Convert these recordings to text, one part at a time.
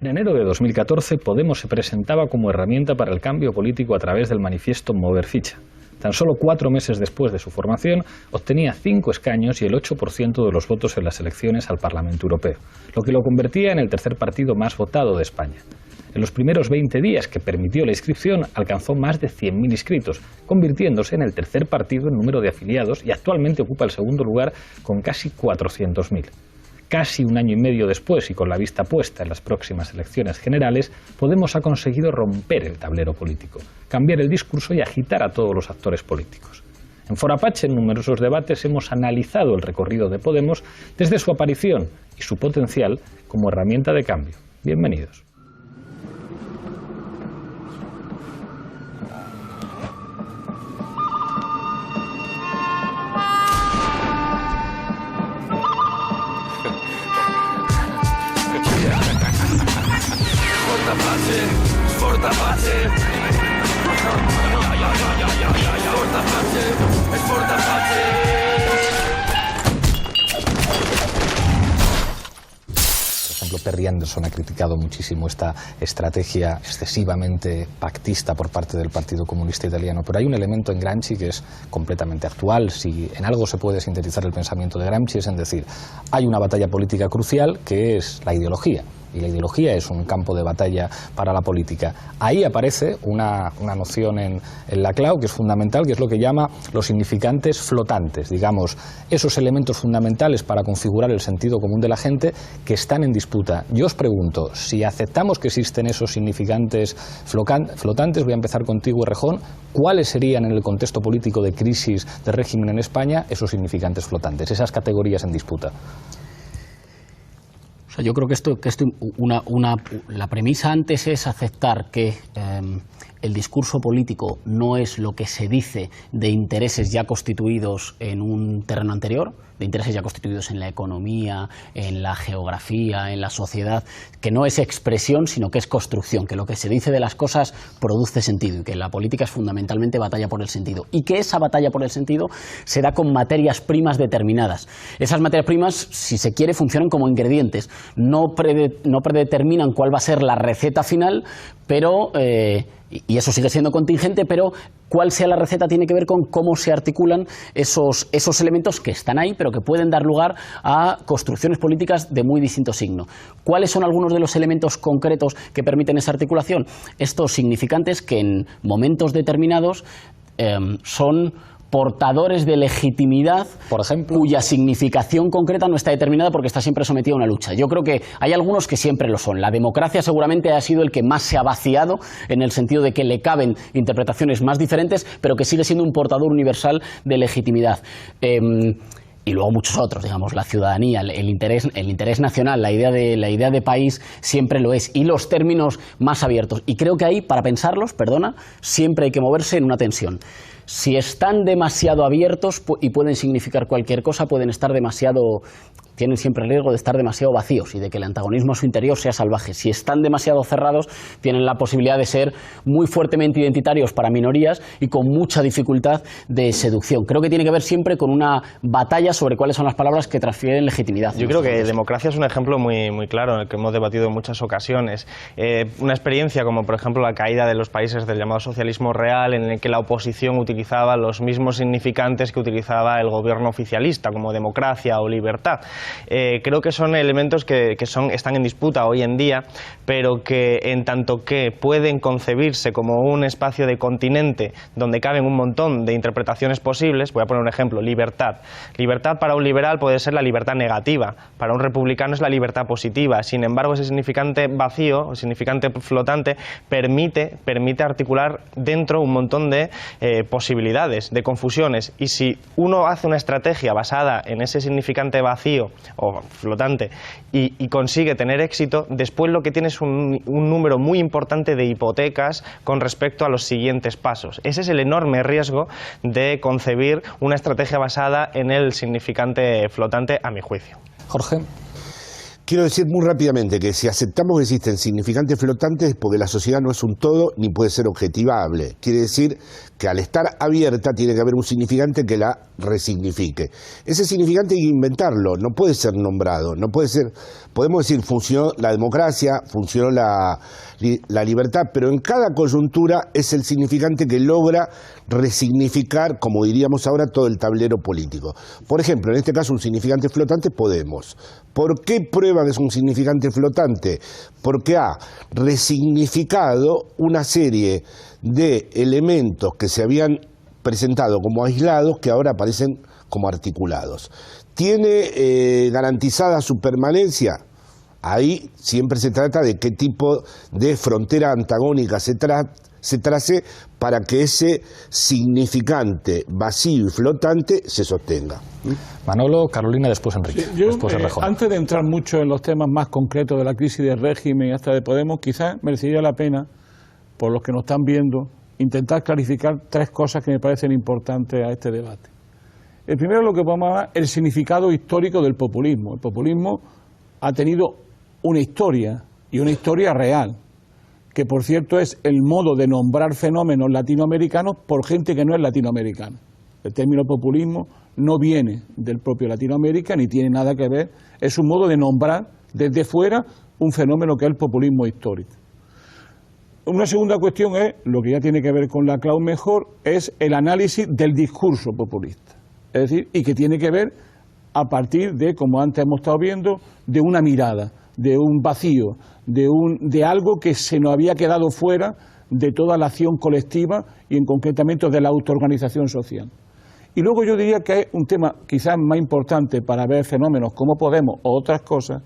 En enero de 2014, Podemos se presentaba como herramienta para el cambio político a través del manifiesto Mover Ficha. Tan solo 4 meses después de su formación, obtenía 5 escaños y el 8% de los votos en las elecciones al Parlamento Europeo, lo que lo convertía en el tercer partido más votado de España. En los primeros 20 días que permitió la inscripción, alcanzó más de 100.000 inscritos, convirtiéndose en el tercer partido en número de afiliados y actualmente ocupa el segundo lugar con casi 400.000. Casi un año y medio después y con la vista puesta en las próximas elecciones generales, Podemos ha conseguido romper el tablero político, cambiar el discurso y agitar a todos los actores políticos. En Foro Apache, en numerosos debates, hemos analizado el recorrido de Podemos desde su aparición y su potencial como herramienta de cambio. Bienvenidos. Por ejemplo, Perry Anderson ha criticado muchísimo esta estrategia excesivamente pactista por parte del Partido Comunista Italiano, pero hay un elemento en Gramsci que es completamente actual. Si en algo se puede sintetizar el pensamiento de Gramsci es en decir, hay una batalla política crucial que es la ideología. Y la ideología es un campo de batalla para la política. Ahí aparece una noción en la CLAU que es fundamental, que es lo que llama los significantes flotantes, digamos, esos elementos fundamentales para configurar el sentido común de la gente que están en disputa. Yo os pregunto, si aceptamos que existen esos significantes flotantes, voy a empezar contigo, Errejón, ¿cuáles serían en el contexto político de crisis de régimen en España esos significantes flotantes, esas categorías en disputa? O sea, yo creo que la premisa antes es aceptar que el discurso político no es lo que se dice de intereses ya constituidos en un terreno anterior, de intereses ya constituidos en la economía, en la geografía, en la sociedad, que no es expresión, sino que es construcción, que lo que se dice de las cosas produce sentido y que la política es fundamentalmente batalla por el sentido y que esa batalla por el sentido se da con materias primas determinadas. Esas materias primas, si se quiere, funcionan como ingredientes, no predeterminan cuál va a ser la receta final, pero y eso sigue siendo contingente, pero cuál sea la receta tiene que ver con cómo se articulan esos elementos que están ahí, pero que pueden dar lugar a construcciones políticas de muy distinto signo. ¿Cuáles son algunos de los elementos concretos que permiten esa articulación? Estos significantes que en momentos determinados son portadores de legitimidad, por ejemplo, cuya significación concreta no está determinada porque está siempre sometida a una lucha. Yo creo que hay algunos que siempre lo son. La democracia seguramente ha sido el que más se ha vaciado en el sentido de que le caben interpretaciones más diferentes, pero que sigue siendo un portador universal de legitimidad. Y luego muchos otros, digamos, la ciudadanía, el interés nacional, la idea de país siempre lo es, y los términos más abiertos. Y creo que ahí, para pensarlos, siempre hay que moverse en una tensión. Si están demasiado abiertos y pueden significar cualquier cosa, tienen siempre el riesgo de estar demasiado vacíos y de que el antagonismo a su interior sea salvaje. Si están demasiado cerrados, tienen la posibilidad de ser muy fuertemente identitarios para minorías y con mucha dificultad de seducción. Creo que tiene que ver siempre con una batalla sobre cuáles son las palabras que transfieren legitimidad. Yo creo que democracia es un ejemplo muy claro en el que hemos debatido en muchas ocasiones. Una experiencia como, por ejemplo, la caída de los países del llamado socialismo real, en el que la oposición utilizaba los mismos significantes que utilizaba el gobierno oficialista, como democracia o libertad. Creo que son elementos que están en disputa hoy en día, pero que en tanto que pueden concebirse como un espacio de continente donde caben un montón de interpretaciones posibles. Voy a poner un ejemplo: libertad. Libertad para un liberal puede ser la libertad negativa, para un republicano es la libertad positiva. Sin embargo, ese significante vacío, o significante flotante, permite articular dentro un montón de posibilidades, de confusiones, y si uno hace una estrategia basada en ese significante vacío o flotante y consigue tener éxito, después lo que tiene es un número muy importante de hipotecas con respecto a los siguientes pasos. Ese es el enorme riesgo de concebir una estrategia basada en el significante flotante, a mi juicio. Jorge. Quiero decir muy rápidamente que si aceptamos que existen significantes flotantes es porque la sociedad no es un todo ni puede ser objetivable. Quiere decir que al estar abierta tiene que haber un significante que la resignifique. Ese significante hay que inventarlo, no puede ser nombrado, no puede ser, podemos decir funcionó la democracia, funcionó la libertad, pero en cada coyuntura es el significante que logra resignificar, como diríamos ahora, todo el tablero político. Por ejemplo, en este caso un significante flotante, Podemos. ¿Por qué prueba que es un significante flotante? Porque ha resignificado una serie de elementos que se habían presentado como aislados que ahora aparecen como articulados. ¿Tiene garantizada su permanencia? Ahí siempre se trata de qué tipo de frontera antagónica se trace para que ese significante vacío y flotante se sostenga. Manolo, Carolina, después Enrique. Sí, después Errejón. Antes de entrar mucho en los temas más concretos de la crisis del régimen y hasta de Podemos, quizás merecería la pena, por los que nos están viendo, intentar clarificar tres cosas que me parecen importantes a este debate. El primero, lo que podemos llamar el significado histórico del populismo. El populismo ha tenido una historia, y una historia real, que por cierto es el modo de nombrar fenómenos latinoamericanos por gente que no es latinoamericana. El término populismo no viene del propio Latinoamérica ni tiene nada que ver, es un modo de nombrar desde fuera un fenómeno que es el populismo histórico. Una segunda cuestión es, lo que ya tiene que ver con la clau mejor, es el análisis del discurso populista. Es decir, y que tiene que ver a partir de, como antes hemos estado viendo, de una mirada, de un vacío, de algo que se nos había quedado fuera de toda la acción colectiva y en concretamente de la autoorganización social. Y luego yo diría que es un tema quizás más importante para ver fenómenos como Podemos o otras cosas,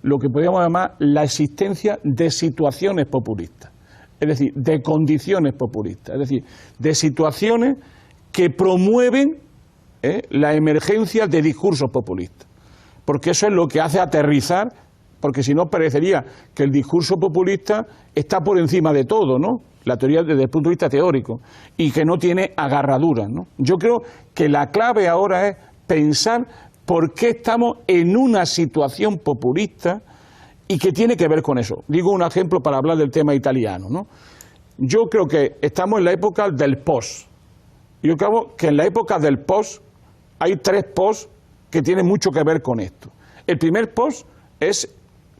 lo que podríamos llamar la existencia de situaciones populistas, es decir, de condiciones populistas, es decir, de situaciones que promueven la emergencia de discursos populistas, porque eso es lo que hace aterrizar, porque si no parecería que el discurso populista está por encima de todo, ¿no? La teoría desde el punto de vista teórico, y que no tiene agarradura, ¿no? Yo creo que la clave ahora es pensar por qué estamos en una situación populista y que tiene que ver con eso. Digo un ejemplo para hablar del tema italiano, ¿no? Yo creo que estamos en la época del post. Yo creo que en la época del post hay tres post que tienen mucho que ver con esto. El primer post es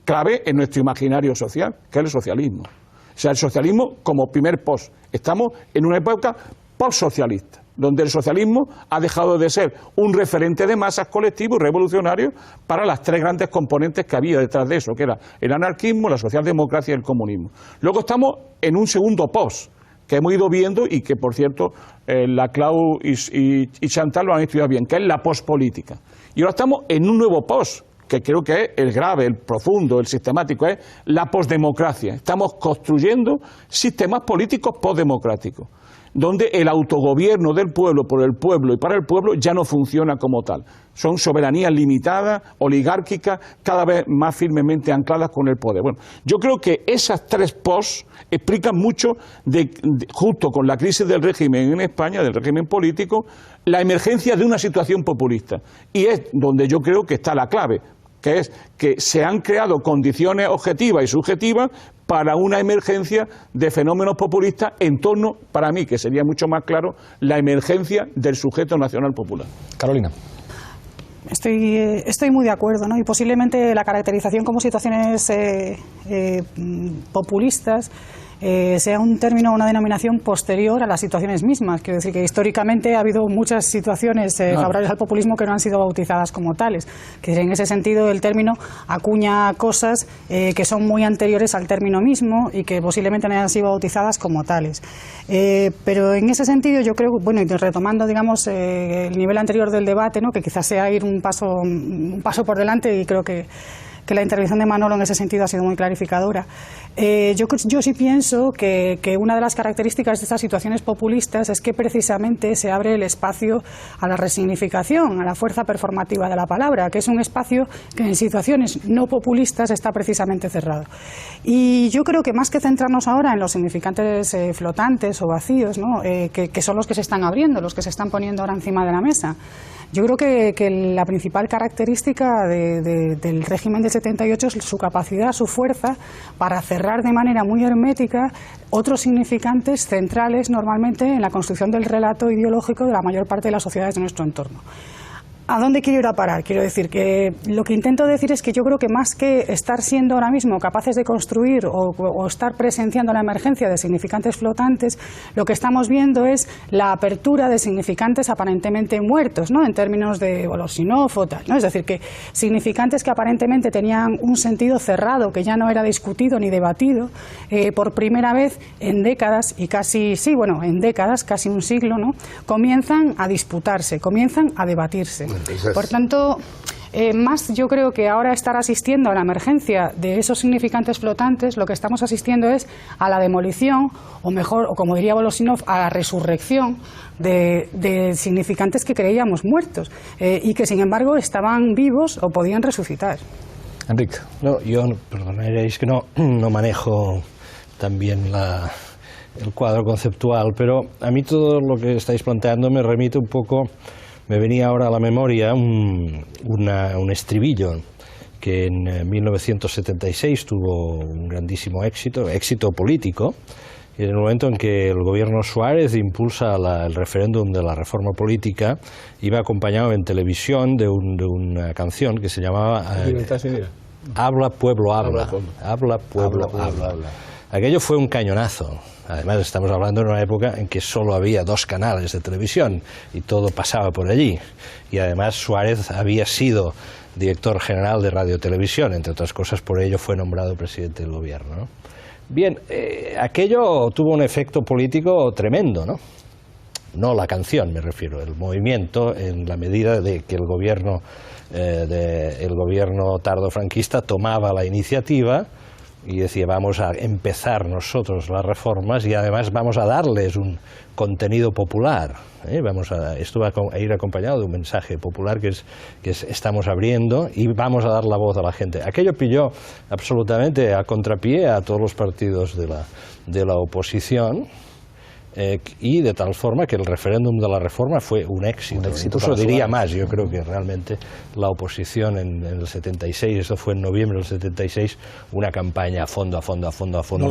clave en nuestro imaginario social, que es el socialismo. O sea, el socialismo como primer post. Estamos en una época postsocialista, donde el socialismo ha dejado de ser un referente de masas colectivo y revolucionario para las tres grandes componentes que había detrás de eso, que era el anarquismo, la socialdemocracia y el comunismo. Luego estamos en un segundo post, que hemos ido viendo y que, por cierto, la Clau y Chantal lo han estudiado bien, que es la pospolítica. Y ahora estamos en un nuevo post, que creo que es el grave, el profundo, el sistemático, es la posdemocracia. Estamos construyendo sistemas políticos postdemocráticos, donde el autogobierno del pueblo, por el pueblo y para el pueblo ya no funciona como tal. Son soberanías limitadas, oligárquicas, cada vez más firmemente ancladas con el poder. Bueno, yo creo que esas tres posts explican mucho, justo con la crisis del régimen en España, del régimen político, la emergencia de una situación populista. Y es donde yo creo que está la clave, que es que se han creado condiciones objetivas y subjetivas para una emergencia de fenómenos populistas en torno, para mí, que sería mucho más claro, la emergencia del sujeto nacional popular. Carolina. Estoy muy de acuerdo, ¿no? Y posiblemente la caracterización como situaciones populistas sea un término, una denominación posterior a las situaciones mismas. Quiero decir que históricamente ha habido muchas situaciones favorables al populismo que no han sido bautizadas como tales. Que en ese sentido el término acuña cosas que son muy anteriores al término mismo y que posiblemente no hayan sido bautizadas como tales. Pero en ese sentido yo creo, bueno, y retomando digamos el nivel anterior del debate, ¿no? Que quizás sea ir un paso por delante, y creo que la intervención de Manolo en ese sentido ha sido muy clarificadora. Yo sí pienso que una de las características de estas situaciones populistas es que precisamente se abre el espacio a la resignificación, a la fuerza performativa de la palabra, que es un espacio que en situaciones no populistas está precisamente cerrado. Y yo creo que más que centrarnos ahora en los significantes flotantes o vacíos, ¿no? Que son los que se están abriendo, los que se están poniendo ahora encima de la mesa, Yo creo que la principal característica del régimen del 78 es su capacidad, su fuerza para cerrar de manera muy hermética otros significantes centrales normalmente en la construcción del relato ideológico de la mayor parte de las sociedades de nuestro entorno. ¿A dónde quiero ir a parar? Quiero decir que lo que intento decir es que yo creo que más que estar siendo ahora mismo capaces de construir o estar presenciando la emergencia de significantes flotantes, lo que estamos viendo es la apertura de significantes aparentemente muertos, ¿no? En términos de Volosinov o tal, ¿no? Es decir, que significantes que aparentemente tenían un sentido cerrado, que ya no era discutido ni debatido, por primera vez en décadas y casi, sí, bueno, en décadas, casi un siglo, ¿no? Comienzan a disputarse, comienzan a debatirse. Por tanto, más yo creo que ahora estar asistiendo a la emergencia de esos significantes flotantes, lo que estamos asistiendo es a la demolición, o mejor, o como diría Volosinov, a la resurrección de significantes que creíamos muertos y que sin embargo estaban vivos o podían resucitar. Enrique. No, yo, perdonaréis que no manejo también el cuadro conceptual, pero a mí todo lo que estáis planteando me remite un poco. Me venía ahora a la memoria un estribillo que en 1976 tuvo un grandísimo éxito político, y en el momento en que el gobierno Suárez impulsa el referéndum de la reforma política, iba acompañado en televisión de una canción que se llamaba Habla Pueblo Habla. Habla Pueblo Habla. Aquello fue un cañonazo. Además, estamos hablando de una época en que solo había 2 canales de televisión y todo pasaba por allí. Y además Suárez había sido director general de Radio Televisión, entre otras cosas, por ello fue nombrado presidente del gobierno, ¿no? Bien, aquello tuvo un efecto político tremendo, ¿no? No la canción, me refiero, el movimiento, en la medida de que el gobierno tardofranquista tomaba la iniciativa y decía, vamos a empezar nosotros las reformas y además vamos a darles un contenido popular, esto va a ir acompañado de un mensaje popular que es estamos abriendo y vamos a dar la voz a la gente. Aquello pilló absolutamente a contrapié a todos los partidos de la oposición, y de tal forma que el referéndum de la reforma fue un éxito. Incluso diría más, yo creo que realmente la oposición en el 76, eso fue en noviembre del 76, una campaña a fondo no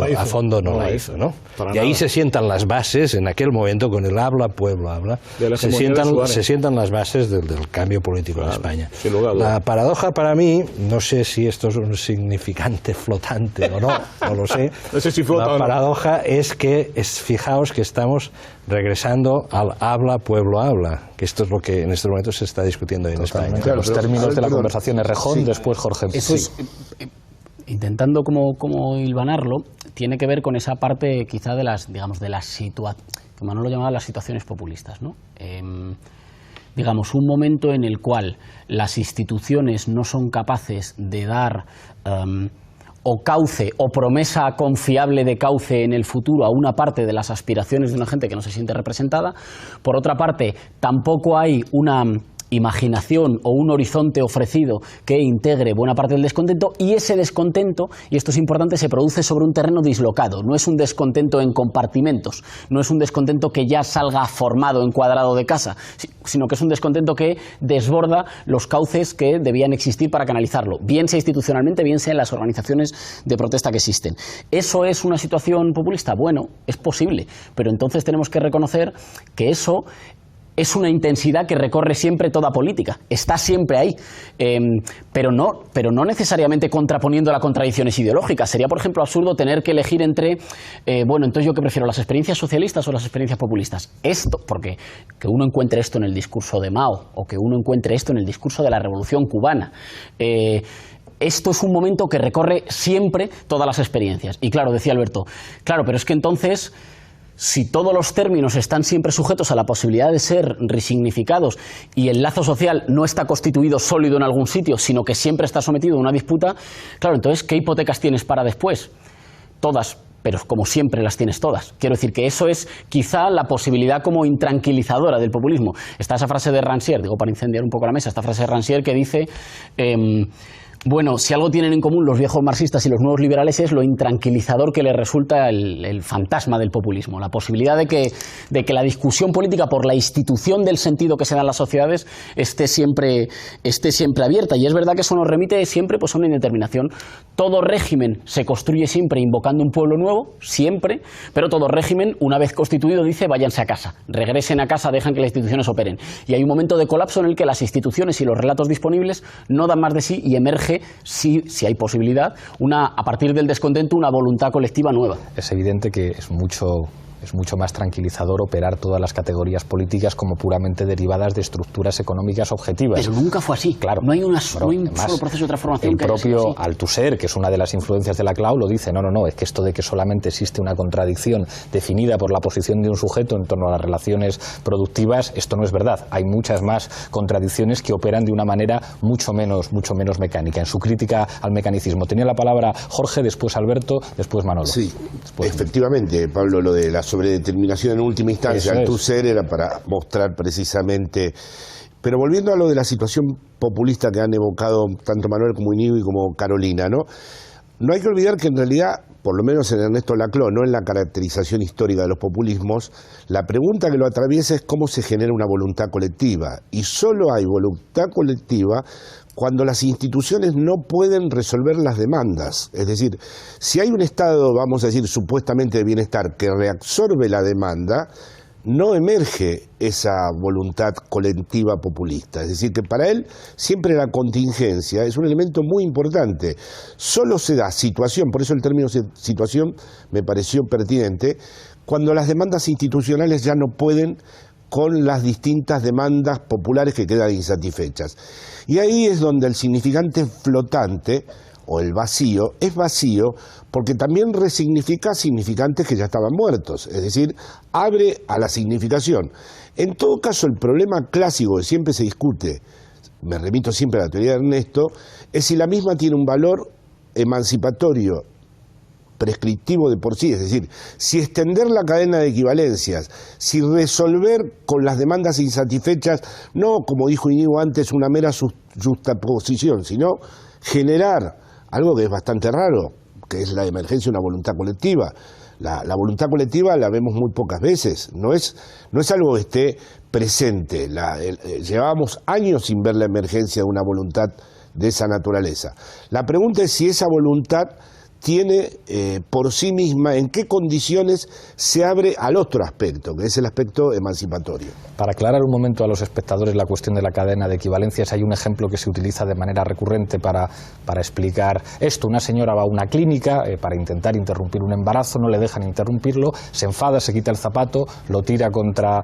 la hizo, ¿no? Y ahí se sientan las bases, en aquel momento con el Habla Pueblo Habla, se sientan las bases del cambio político en España. La paradoja para mí, no sé si esto es un significante flotante o no, no lo sé. No sé si flota o no. La paradoja es que, fijaos que estamos regresando al Habla Pueblo Habla, que esto es lo que en este momento se está discutiendo en España. Claro, los términos de la conversación es Rejón, después Jorge. Eso es, intentando como hilvanarlo, tiene que ver con esa parte quizá de las, digamos, de las situaciones, que Manolo llamaba las situaciones populistas, ¿no? Digamos, un momento en el cual las instituciones no son capaces de dar o cauce o promesa confiable de cauce en el futuro a una parte de las aspiraciones de una gente que no se siente representada. Por otra parte, tampoco hay una imaginación o un horizonte ofrecido que integre buena parte del descontento, y ese descontento, y esto es importante, se produce sobre un terreno dislocado. No es un descontento en compartimentos, no es un descontento que ya salga formado, encuadrado de casa, sino que es un descontento que desborda los cauces que debían existir para canalizarlo, bien sea institucionalmente, bien sea en las organizaciones de protesta que existen. ¿Eso es una situación populista? Bueno, es posible, pero entonces tenemos que reconocer que eso es una intensidad que recorre siempre toda política, está siempre ahí, pero no necesariamente contraponiendo las contradicciones ideológicas. Sería, por ejemplo, absurdo tener que elegir entre, bueno, entonces yo qué prefiero, las experiencias socialistas o las experiencias populistas. Esto, porque que uno encuentre esto en el discurso de Mao, o que uno encuentre esto en el discurso de la Revolución Cubana, esto es un momento que recorre siempre todas las experiencias. Y claro, decía Alberto, claro, pero es que entonces, si todos los términos están siempre sujetos a la posibilidad de ser resignificados y el lazo social no está constituido sólido en algún sitio, sino que siempre está sometido a una disputa, claro, entonces, ¿qué hipotecas tienes para después? Todas, pero como siempre las tienes todas. Quiero decir que eso es quizá la posibilidad como intranquilizadora del populismo. Está esa frase de Rancière, digo para incendiar un poco la mesa, esta frase de Rancière que dice Bueno, si algo tienen en común los viejos marxistas y los nuevos liberales es lo intranquilizador que les resulta el fantasma del populismo, la posibilidad de que la discusión política por la institución del sentido que se da en las sociedades esté siempre abierta. Y es verdad que eso nos remite siempre pues, a una indeterminación. Todo régimen se construye siempre invocando un pueblo nuevo, siempre, pero todo régimen, una vez constituido, dice váyanse a casa, regresen a casa, dejan que las instituciones operen. Y hay un momento de colapso en el que las instituciones y los relatos disponibles no dan más de sí y emerge, si hay posibilidad, a partir del descontento, una voluntad colectiva nueva. Es evidente que es mucho más tranquilizador operar todas las categorías políticas como puramente derivadas de estructuras económicas objetivas. Pero nunca fue así. Claro. No hay un solo proceso de transformación. El propio Althusser, que es una de las influencias de Laclau, lo dice, no, es que esto de que solamente existe una contradicción definida por la posición de un sujeto en torno a las relaciones productivas, esto no es verdad. Hay muchas más contradicciones que operan de una manera mucho menos mecánica. En su crítica al mecanicismo. Tenía la palabra Jorge, después Alberto, después Manolo. Sí, efectivamente, Pablo, lo de la sobredeterminación en última instancia, Althusser era para mostrar precisamente. Pero volviendo a lo de la situación populista que han evocado tanto Manuel como Íñigo y como Carolina, ¿no? No hay que olvidar que en realidad, por lo menos en Ernesto Laclau, no en la caracterización histórica de los populismos, la pregunta que lo atraviesa es cómo se genera una voluntad colectiva. Y solo hay voluntad colectiva cuando las instituciones no pueden resolver las demandas. Es decir, si hay un estado, vamos a decir, supuestamente de bienestar que reabsorbe la demanda, no emerge esa voluntad colectiva populista. Es decir, que para él siempre la contingencia es un elemento muy importante. Solo se da situación, por eso el término situación me pareció pertinente, cuando las demandas institucionales ya no pueden con las distintas demandas populares que quedan insatisfechas. Y ahí es donde el significante flotante, o el vacío, es vacío porque también resignifica significantes que ya estaban muertos, es decir, abre a la significación. En todo caso, el problema clásico que siempre se discute, me remito siempre a la teoría de Ernesto, es si la misma tiene un valor emancipatorio, prescriptivo de por sí, es decir, si extender la cadena de equivalencias, si resolver con las demandas insatisfechas, no, como dijo Íñigo antes, una mera justaposición, sino generar algo que es bastante raro, que es la emergencia de una voluntad colectiva. La voluntad colectiva la vemos muy pocas veces, no es algo que esté presente. Llevábamos años sin ver la emergencia de una voluntad de esa naturaleza. La pregunta es si esa voluntad tiene por sí misma, en qué condiciones se abre al otro aspecto, que es el aspecto emancipatorio. Para aclarar un momento a los espectadores la cuestión de la cadena de equivalencias, hay un ejemplo que se utiliza de manera recurrente para explicar esto. Una señora va a una clínica para intentar interrumpir un embarazo, no le dejan interrumpirlo, se enfada, se quita el zapato, lo tira contra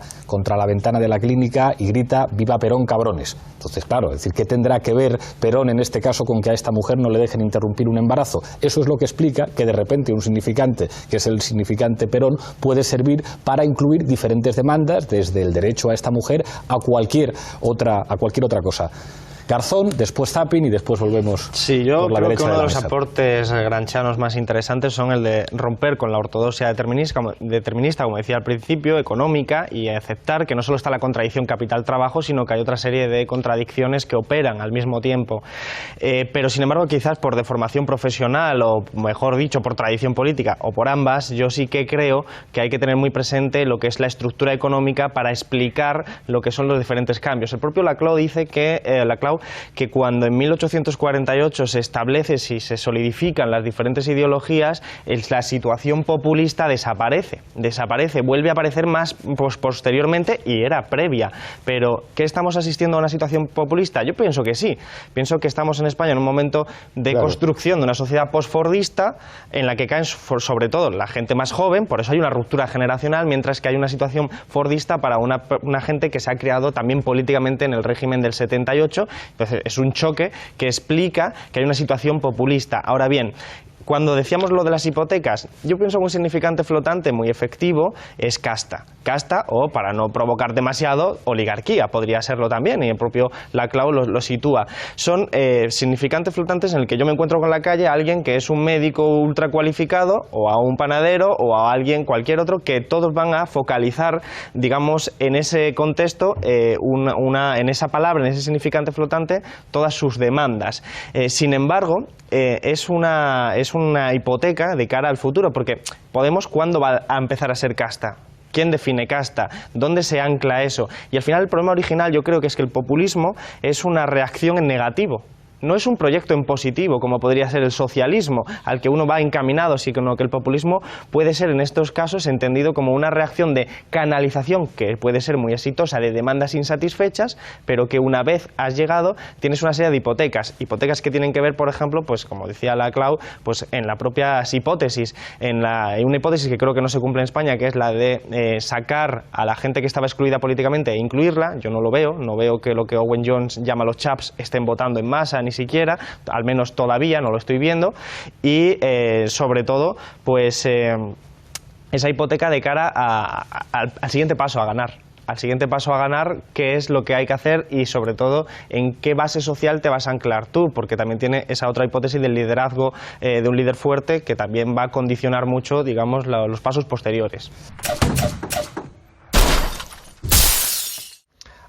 la ventana de la clínica y grita «Viva Perón, cabrones». Entonces, claro, es decir, ¿qué tendrá que ver Perón en este caso con que a esta mujer no le dejen interrumpir un embarazo? Eso es lo que explica que de repente un significante, que es el significante Perón, puede servir para incluir diferentes demandas, desde el derecho a esta mujer a cualquier otra cosa. Garzón, después Zapping y después volvemos. Sí, yo por la creo derecha que uno de los mesa. aportes granchanos más interesantes son el de romper con la ortodoxia determinista, como decía al principio, económica, y aceptar que no solo está la contradicción capital-trabajo, sino que hay otra serie de contradicciones que operan al mismo tiempo. Pero sin embargo, quizás por deformación profesional, o mejor dicho, por tradición política, o por ambas, yo sí que creo que hay que tener muy presente lo que es la estructura económica para explicar lo que son los diferentes cambios. El propio Laclau dice que cuando en 1848 se establece, si se solidifican las diferentes ideologías, la situación populista desaparece, vuelve a aparecer más posteriormente y era previa. Pero, ¿qué estamos asistiendo a una situación populista? Yo pienso que sí, pienso que estamos en España en un momento de construcción de una sociedad postfordista en la que caen sobre todo la gente más joven, por eso hay una ruptura generacional, mientras que hay una situación fordista para una gente que se ha creado también políticamente en el régimen del 78. Entonces es un choque que explica que hay una situación populista. Ahora bien, Cuando decíamos lo de las hipotecas, yo pienso que un significante flotante muy efectivo es casta. Casta, o para no provocar demasiado, oligarquía, podría serlo también, y el propio Laclau lo sitúa. Son significantes flotantes en el que yo me encuentro con la calle a alguien que es un médico ultra cualificado, o a un panadero, o a alguien, cualquier otro, que todos van a focalizar, digamos, en ese contexto, en esa palabra, en ese significante flotante, todas sus demandas. Sin embargo, es una hipoteca de cara al futuro, porque Podemos, ¿cuándo va a empezar a ser casta? ¿Quién define casta? ¿Dónde se ancla eso? Y al final el problema original yo creo que es que el populismo es una reacción en negativo. No es un proyecto en positivo, como podría ser el socialismo, al que uno va encaminado, sino que el populismo puede ser en estos casos entendido como una reacción de canalización, que puede ser muy exitosa, de demandas insatisfechas, pero que una vez has llegado tienes una serie de hipotecas que tienen que ver, por ejemplo, pues como decía Laclau, pues en las propias hipótesis, en una hipótesis que creo que no se cumple en España, que es la de sacar a la gente que estaba excluida políticamente e incluirla. Yo no veo que lo que Owen Jones llama los chaps estén votando en masa, ni siquiera, al menos todavía no lo estoy viendo, y sobre todo pues esa hipoteca de cara al siguiente paso a ganar. Al siguiente paso a ganar, qué es lo que hay que hacer y sobre todo en qué base social te vas a anclar tú, porque también tiene esa otra hipótesis del liderazgo de un líder fuerte que también va a condicionar mucho, digamos, los pasos posteriores.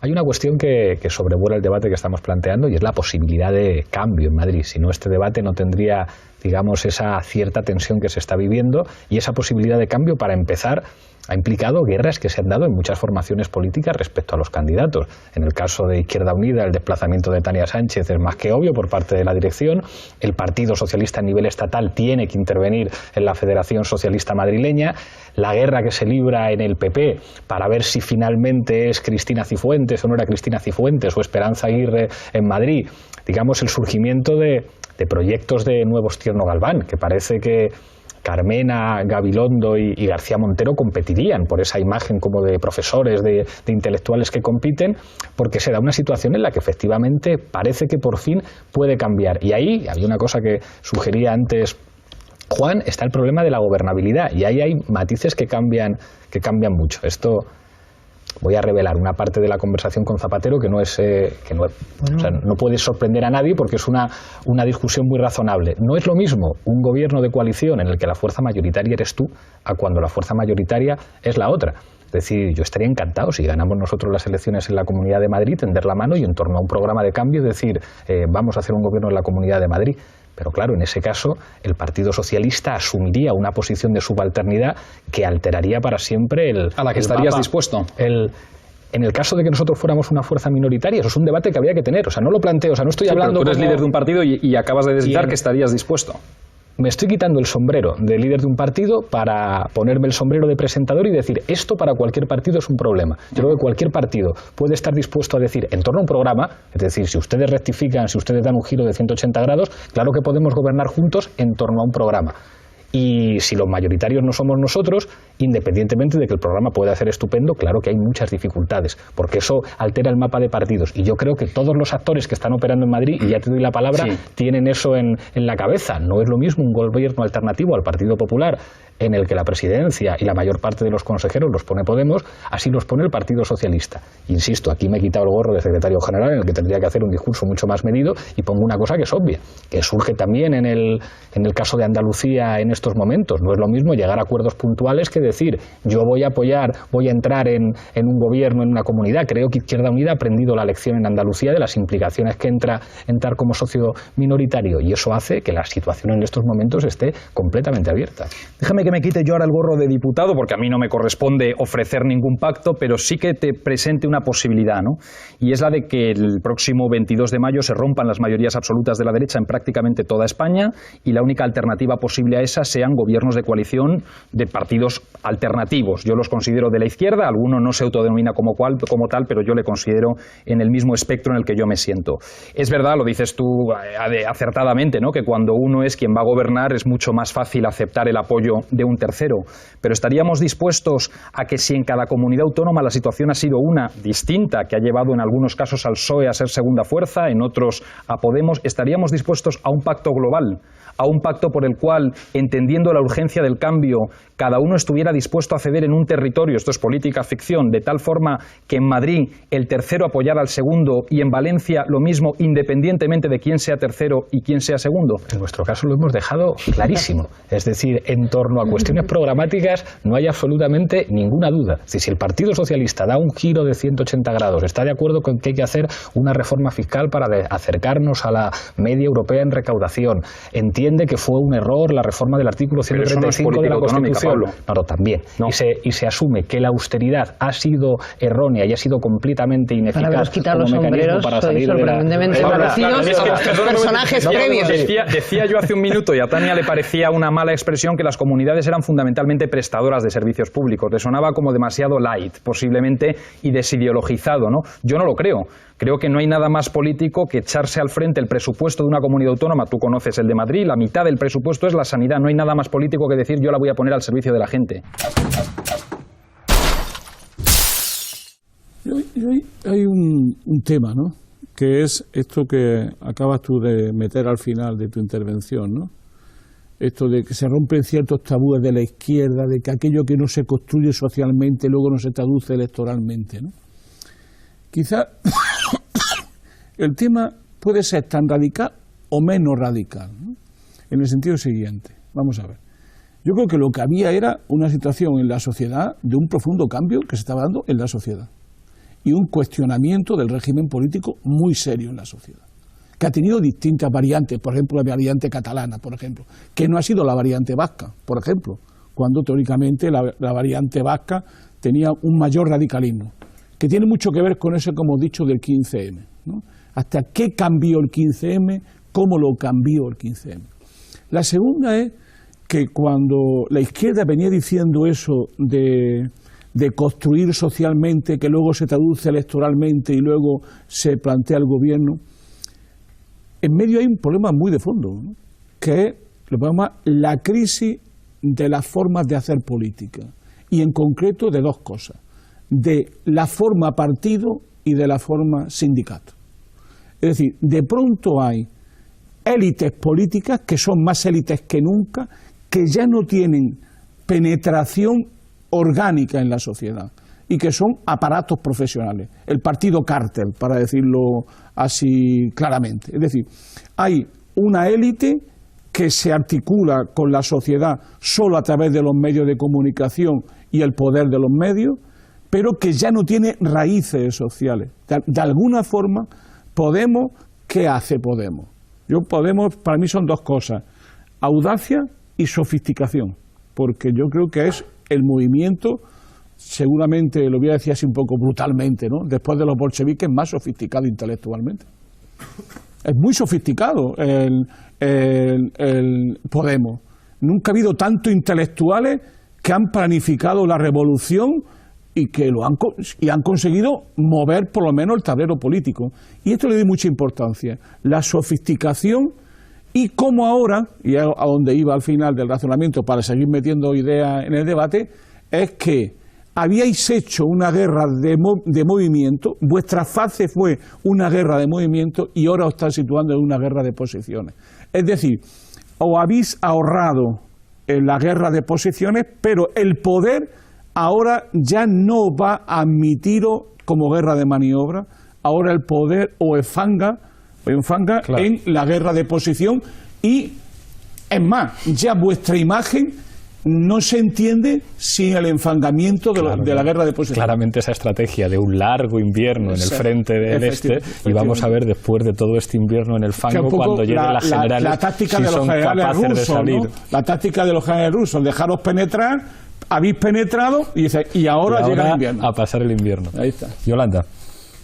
Hay una cuestión que sobrevuela el debate que estamos planteando y es la posibilidad de cambio en Madrid. Si no, este debate no tendría, digamos, esa cierta tensión que se está viviendo, y esa posibilidad de cambio, para empezar, ha implicado guerras que se han dado en muchas formaciones políticas respecto a los candidatos. En el caso de Izquierda Unida, el desplazamiento de Tania Sánchez es más que obvio por parte de la dirección. El Partido Socialista a nivel estatal tiene que intervenir en la Federación Socialista Madrileña. La guerra que se libra en el PP para ver si finalmente es Cristina Cifuentes o no era Cristina Cifuentes o Esperanza Aguirre en Madrid. Digamos, el surgimiento de proyectos de nuevos Tierno Galván, que parece que Carmena, Gabilondo y García Montero competirían por esa imagen como de profesores, de intelectuales que compiten, porque se da una situación en la que efectivamente parece que por fin puede cambiar. Y ahí había una cosa que sugería antes Juan, está el problema de la gobernabilidad, y ahí hay matices que cambian mucho. Esto voy a revelar una parte de la conversación con Zapatero que no puede sorprender a nadie, porque es una discusión muy razonable. No es lo mismo un gobierno de coalición en el que la fuerza mayoritaria eres tú a cuando la fuerza mayoritaria es la otra. Es decir, yo estaría encantado si ganamos nosotros las elecciones en la Comunidad de Madrid, tender la mano y en torno a un programa de cambio decir vamos a hacer un gobierno en la Comunidad de Madrid. Pero claro, en ese caso el Partido Socialista asumiría una posición de subalternidad que alteraría para siempre a la que estarías dispuesto. En el caso de que nosotros fuéramos una fuerza minoritaria, eso es un debate que habría que tener. O sea, no lo planteo, o sea, no estoy hablando... Pero tú eres líder de un partido y acabas de decir que estarías dispuesto. Me estoy quitando el sombrero de líder de un partido para ponerme el sombrero de presentador y decir, esto para cualquier partido es un problema. Yo creo que cualquier partido puede estar dispuesto a decir, en torno a un programa, es decir, si ustedes rectifican, si ustedes dan un giro de 180 grados, claro que podemos gobernar juntos en torno a un programa. Y si los mayoritarios no somos nosotros, independientemente de que el programa pueda ser estupendo, claro que hay muchas dificultades, porque eso altera el mapa de partidos. Y yo creo que todos los actores que están operando en Madrid, y ya te doy la palabra, tienen eso en la cabeza. No es lo mismo un gobierno alternativo al Partido Popular, en el que la presidencia y la mayor parte de los consejeros los pone Podemos, así los pone el Partido Socialista. Insisto, aquí me he quitado el gorro de secretario general, en el que tendría que hacer un discurso mucho más medido, y pongo una cosa que es obvia, que surge también en el caso de Andalucía en estos momentos. No es lo mismo llegar a acuerdos puntuales que decir, yo voy a apoyar, voy a entrar en un gobierno, en una comunidad. Creo que Izquierda Unida ha aprendido la lección en Andalucía de las implicaciones que entrar como socio minoritario, y eso hace que la situación en estos momentos esté completamente abierta. Déjame que me quite yo ahora el gorro de diputado, porque a mí no me corresponde ofrecer ningún pacto, pero sí que te presente una posibilidad, ¿no? Y es la de que el próximo 22 de mayo se rompan las mayorías absolutas de la derecha en prácticamente toda España, y la única alternativa posible a esa sean gobiernos de coalición de partidos alternativos. Yo los considero de la izquierda, alguno no se autodenomina como tal, pero yo le considero en el mismo espectro en el que yo me siento. Es verdad, lo dices tú acertadamente, ¿no?, que cuando uno es quien va a gobernar es mucho más fácil aceptar el apoyo de un tercero, pero estaríamos dispuestos a que si en cada comunidad autónoma la situación ha sido una distinta, que ha llevado en algunos casos al PSOE a ser segunda fuerza, en otros a Podemos, estaríamos dispuestos a un pacto global, a un pacto por el cual, entendiendo la urgencia del cambio, cada uno estuviera dispuesto a ceder en un territorio, esto es política ficción, de tal forma que en Madrid el tercero apoyara al segundo y en Valencia lo mismo, independientemente de quién sea tercero y quién sea segundo? En nuestro caso lo hemos dejado clarísimo. Es decir, en torno a cuestiones programáticas no hay absolutamente ninguna duda. Es decir, si el Partido Socialista da un giro de 180 grados, está de acuerdo con que hay que hacer una reforma fiscal para acercarnos a la media europea en recaudación, entiende que fue un error la reforma del artículo 135 de la Constitución. No, también. No. Y se asume que la austeridad ha sido errónea y ha sido completamente ineficaz como mecanismo para salir de la... Personajes previos. Decía yo hace un minuto, y a Tania le parecía una mala expresión, que las comunidades eran fundamentalmente prestadoras de servicios públicos. Le sonaba como demasiado light, posiblemente, y desideologizado, ¿no? Yo no lo creo. Creo que no hay nada más político que echarse al frente el presupuesto de una comunidad autónoma. Tú conoces el de Madrid, la mitad del presupuesto es la sanidad. No hay nada más político que decir yo la voy a poner al servicio de la gente. Hay un tema, ¿no?, que es esto que acabas tú de meter al final de tu intervención, ¿no? Esto de que se rompen ciertos tabúes de la izquierda, de que aquello que no se construye socialmente luego no se traduce electoralmente, ¿no? Quizá el tema puede ser tan radical o menos radical, ¿no?, en el sentido siguiente. Vamos a ver. Yo creo que lo que había era una situación en la sociedad de un profundo cambio que se estaba dando en la sociedad y un cuestionamiento del régimen político muy serio en la sociedad, que ha tenido distintas variantes, por ejemplo, la variante catalana, por ejemplo, que no ha sido la variante vasca, por ejemplo, cuando teóricamente la variante vasca tenía un mayor radicalismo, que tiene mucho que ver con eso, como he dicho, del 15M, ¿no? Hasta qué cambió el 15M, cómo lo cambió el 15M. La segunda es que cuando la izquierda venía diciendo eso de construir socialmente, que luego se traduce electoralmente y luego se plantea el gobierno, en medio hay un problema muy de fondo, ¿no?, que es lo que llama la crisis de las formas de hacer política, y en concreto de dos cosas: de la forma partido y de la forma sindicato. Es decir, de pronto hay élites políticas que son más élites que nunca, que ya no tienen penetración orgánica en la sociedad y que son aparatos profesionales, el partido cártel, para decirlo así claramente. Es decir, hay una élite que se articula con la sociedad solo a través de los medios de comunicación y el poder de los medios, pero que ya no tiene raíces sociales. De alguna forma, Podemos, ¿qué hace Podemos? Podemos, para mí, son dos cosas: audacia y sofisticación, porque yo creo que es el movimiento, seguramente, lo voy a decir así un poco brutalmente, ¿no?, después de los bolcheviques, más sofisticado intelectualmente. Es muy sofisticado el Podemos. Nunca ha habido tantos intelectuales que han planificado la revolución y que han conseguido mover por lo menos el tablero político. Y esto le doy mucha importancia: la sofisticación, y cómo ahora, y a donde iba al final del razonamiento para seguir metiendo ideas en el debate, es que habíais hecho una guerra de movimiento, vuestra fase fue una guerra de movimiento y ahora os estáis situando en una guerra de posiciones. Es decir, os habéis ahorrado en la guerra de posiciones, pero el poder ahora ya no va a admitiros como guerra de maniobra. Ahora el poder os enfanga claro, en la guerra de posición, y es más, ya vuestra imagen no se entiende sin el enfangamiento de la guerra de posición. Claramente esa estrategia de un largo invierno en el frente del este, y vamos a ver después de todo este invierno en el fango, cuando lleguen las generales, la táctica si de los son generales capaces rusos, de salir. ¿no? La táctica de los generales rusos: dejaros penetrar, habéis penetrado y ahora llega el invierno. A pasar el invierno. Ahí está. Yolanda.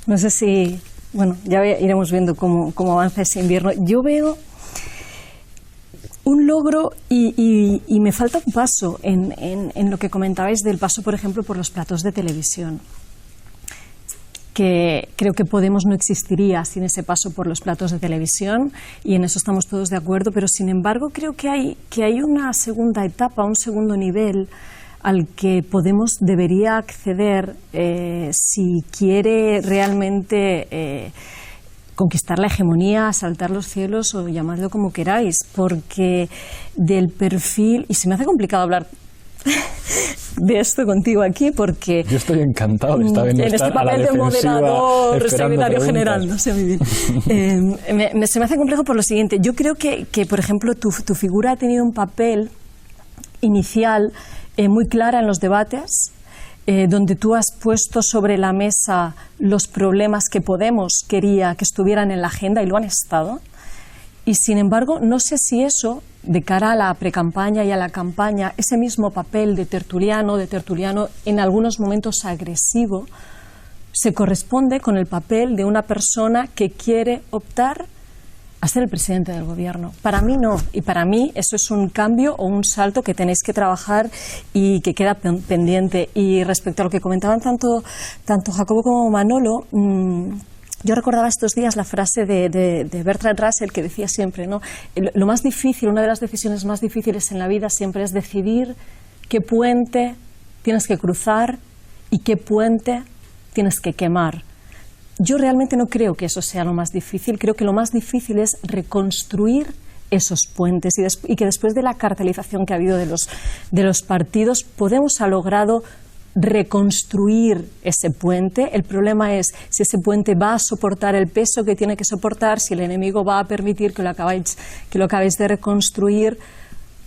No sé si... Bueno, ya iremos viendo cómo avanza ese invierno. Yo veo un logro y me falta un paso en lo que comentabais del paso, por ejemplo, por los platos de televisión. que creo que Podemos no existiría sin ese paso por los platos de televisión, y en eso estamos todos de acuerdo, pero sin embargo creo que hay una segunda etapa, un segundo nivel al que Podemos debería acceder si quiere realmente conquistar la hegemonía, saltar los cielos o llamadlo como queráis, porque del perfil, y se me hace complicado hablar de esto contigo aquí porque yo estoy encantado de estar en este papel de moderador, secretario general, no sé muy bien. Se me hace complejo por lo siguiente. Yo creo que por ejemplo, tu figura ha tenido un papel inicial muy clara en los debates, donde tú has puesto sobre la mesa los problemas que Podemos quería que estuvieran en la agenda, y lo han estado. Y sin embargo, no sé si eso, de cara a la precampaña y a la campaña, ese mismo papel de tertuliano en algunos momentos agresivo, se corresponde con el papel de una persona que quiere optar a ser el presidente del gobierno. Para mí no, y para mí eso es un cambio o un salto que tenéis que trabajar y que queda pendiente. Y respecto a lo que comentaban tanto Jacobo como Manolo, yo recordaba estos días la frase de Bertrand Russell, que decía siempre, ¿no? Lo más difícil, una de las decisiones más difíciles en la vida siempre es decidir qué puente tienes que cruzar y qué puente tienes que quemar. Yo realmente no creo que eso sea lo más difícil. Creo que lo más difícil es reconstruir esos puentes y que después de la cartelización que ha habido de los partidos, Podemos ha logrado reconstruir ese puente. El problema es si ese puente va a soportar el peso que tiene que soportar, si el enemigo va a permitir que lo acabéis de reconstruir,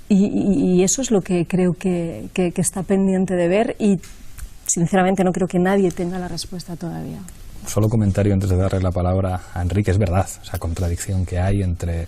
y eso es lo que creo que está pendiente de ver, y sinceramente no creo que nadie tenga la respuesta todavía. Solo comentario antes de darle la palabra a Enrique. Es verdad esa contradicción que hay entre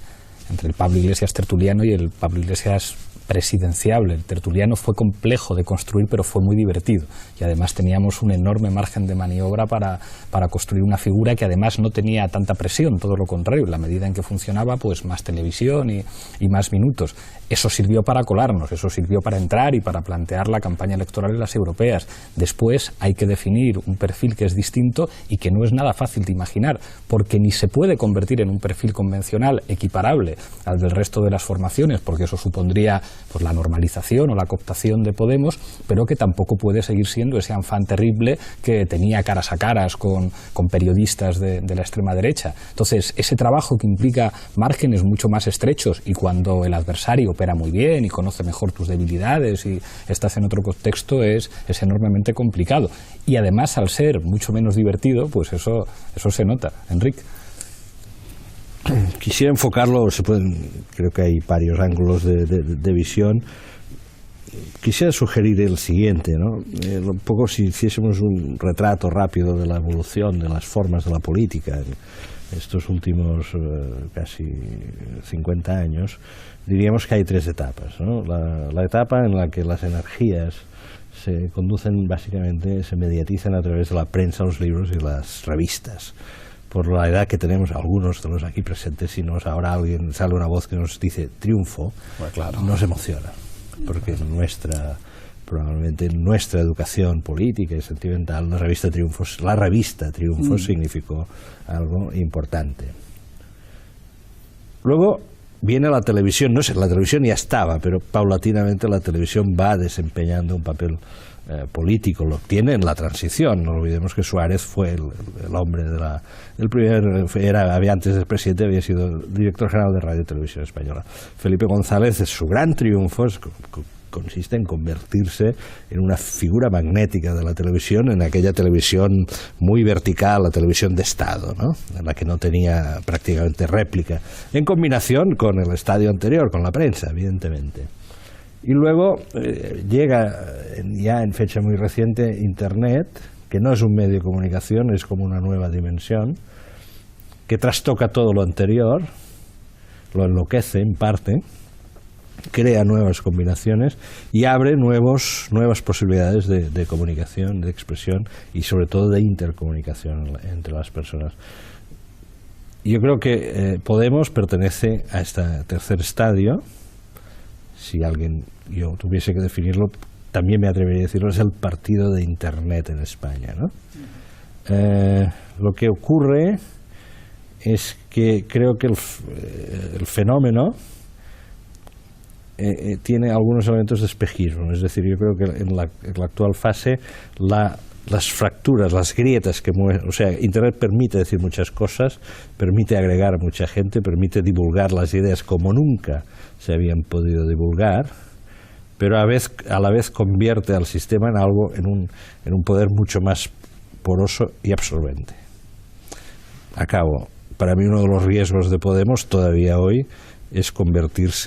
el Pablo Iglesias tertuliano y el Pablo Iglesias presidenciable. El tertuliano fue complejo de construir, pero fue muy divertido, y además teníamos un enorme margen de maniobra para construir una figura que además no tenía tanta presión, todo lo contrario, en la medida en que funcionaba, pues más televisión y más minutos. Eso sirvió para colarnos, eso sirvió para entrar y para plantear la campaña electoral en las europeas. Después hay que definir un perfil que es distinto y que no es nada fácil de imaginar, porque ni se puede convertir en un perfil convencional equiparable al del resto de las formaciones, porque eso supondría pues la normalización o la cooptación de Podemos, pero que tampoco puede seguir siendo ese enfant terrible que tenía caras a caras con periodistas de la extrema derecha. Entonces, ese trabajo que implica márgenes mucho más estrechos, y cuando el adversario opera muy bien y conoce mejor tus debilidades y estás en otro contexto, es enormemente complicado. Y además, al ser mucho menos divertido, pues eso se nota. Enrique. Quisiera enfocarlo, creo que hay varios ángulos de visión. Quisiera sugerir el siguiente, ¿no? Un poco si hiciésemos un retrato rápido de la evolución de las formas de la política en estos últimos casi 50 años, diríamos que hay tres etapas, ¿no? La etapa en la que las energías se conducen básicamente, se mediatizan a través de la prensa, los libros y las revistas. Por la edad que tenemos algunos de los aquí presentes, si ahora alguien sale una voz que nos dice triunfo, pues claro, nos emociona, porque probablemente en nuestra educación política y sentimental la revista Triunfos significó algo importante. Luego viene la televisión, la televisión ya estaba, pero paulatinamente la televisión va desempeñando un papel político, lo tiene en la transición. No olvidemos que Suárez fue el hombre antes del presidente, había sido el director general de Radio y Televisión Española. Felipe González, su gran triunfo consiste en convertirse en una figura magnética de la televisión, en aquella televisión muy vertical, la televisión de Estado, ¿no? En la que no tenía prácticamente réplica, en combinación con el estadio anterior, con la prensa, evidentemente. Y luego llega ya en fecha muy reciente Internet, que no es un medio de comunicación, es como una nueva dimensión, que trastoca todo lo anterior, lo enloquece en parte, crea nuevas combinaciones y abre nuevas posibilidades de comunicación, de expresión y sobre todo de intercomunicación entre las personas. Yo creo que Podemos pertenece a este tercer estadio. Si yo tuviese que definirlo, también me atrevería a decirlo, es el partido de Internet en España, ¿no? lo que ocurre es que creo que el fenómeno tiene algunos elementos de espejismo. Es decir, yo creo que en la actual fase las fracturas, las grietas que mueven, o sea, Internet permite decir muchas cosas, permite agregar a mucha gente, permite divulgar las ideas como nunca se habían podido divulgar, pero a la vez convierte al sistema en algo, en un poder mucho más poroso y absorbente. Acabo. Para mí uno de los riesgos de Podemos todavía hoy es